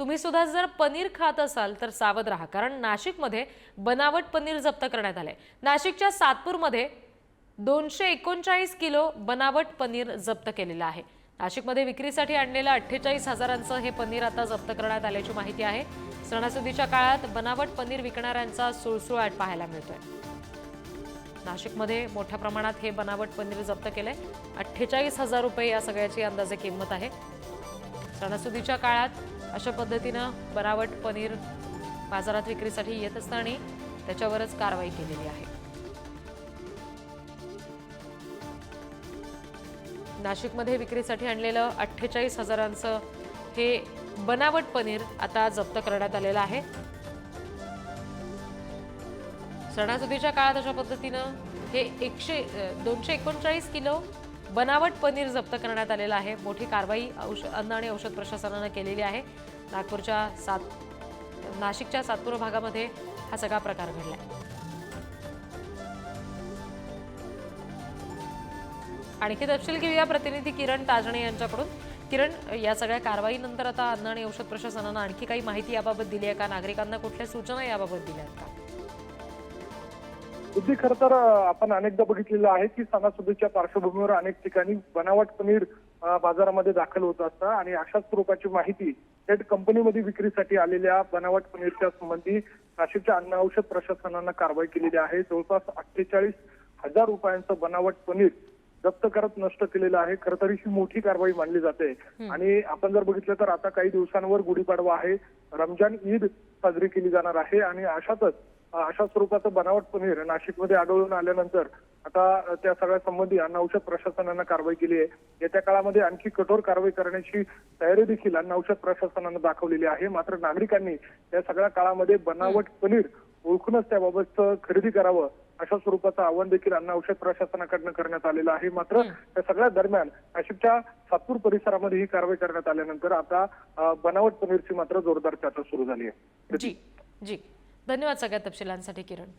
तुम्ही सुद्धा जर पनीर खात असाल तर सावध राहा, कारण नाशिकमध्ये बनावट पनीर जप्त करण्यात आले। नाशिकच्या सातपूरमध्ये 239 किलो बनावट पनीर जप्त केलेलं आहे। नाशिकमध्ये विक्रीसाठी आणलेलं 48,000चं हे पनीर आता जप्त करण्यात आल्याची माहिती आहे। सणासुदीच्या काळात बनावट पनीर विकणाऱ्यांचा सुळसुळाट पाहायला मिळतोय। नाशिकमध्ये मोठ्या प्रमाणात हे बनावट पनीर जप्त केले। 48,000 रुपये या सगळ्याची अंदाजे किंमत आहे। सणासुदीच्या काळात अशा पद्धतीनं बनावट पनीर बाजारात विक्रीसाठी येत असताना त्याच्यावरच कारवाई केलेली आहे। नाशिकमध्ये विक्रीसाठी आणलेलं 48,000चं हे बनावट पनीर आता जप्त करण्यात आलेलं आहे। सणासुदीच्या काळात अशा पद्धतीनं हे 239 किलो बनावट पनीर जप्त करण्यात आलेलं आहे। मोठी कारवाई अन्न आणि औषध प्रशासनाने केलेली आहे। नाशिकच्या सातपूर भागामध्ये हा सगळा प्रकार घडलाय। आणखी तपशील घेऊया प्रतिनिधी किरण ताजणे यांच्याकडून। किरण, या सगळ्या कारवाईनंतर आता अन्न आणि औषध प्रशासनाने आणखी काही माहिती याबाबत दिली आहे का? नागरिकांना कुठल्या सूचना याबाबत दिल्या आहेत का? खरं तर आपण अनेकदा बघितलेलं आहे की सणासुदीच्या पार्श्वभूमीवर अनेक ठिकाणी बनावट पनीर बाजारामध्ये दाखल होत असतं आणि अशाच स्वरूपाची माहिती थेट कंपनीमध्ये विक्रीसाठी आलेल्या बनावट पनीरच्या संबंधी नाशिकच्या अन्न औषध प्रशासनानं कारवाई केलेली आहे। जवळपास 48,000 रुपयांचं बनावट पनीर जप्त करत नष्ट केलेलं आहे। खरं तर ही मोठी कारवाई मानली जाते आणि आपण जर बघितलं तर आता काही दिवसांवर गुढीपाडवा आहे, रमजान ईद साजरी केली जाणार आहे आणि अशा स्वरूपाचं बनावट पनीर नाशिकमध्ये आढळून आल्यानंतर आता त्या सगळ्या संबंधी अन्न औषध प्रशासनानं कारवाई केली आहे। येत्या काळामध्ये आणखी कठोर कारवाई करण्याची तयारी देखील अन्न औषध प्रशासनानं दाखवलेली आहे। मात्र नागरिकांनी या सगळ्या काळामध्ये बनावट पनीर ओळखूनच त्याबाबतचं खरेदी करावं अशा स्वरूपाचं आवाहन देखील अन्न औषध प्रशासनाकडनं करण्यात आलेलं आहे। मात्र त्या सगळ्या दरम्यान नाशिकच्या सातपूर परिसरामध्ये ही कारवाई करण्यात आल्यानंतर आता बनावट पनीरची मात्र जोरदार चर्चा सुरू झाली आहे। जी, धन्यवाद सगळ्या तपशिलांसाठी किरण।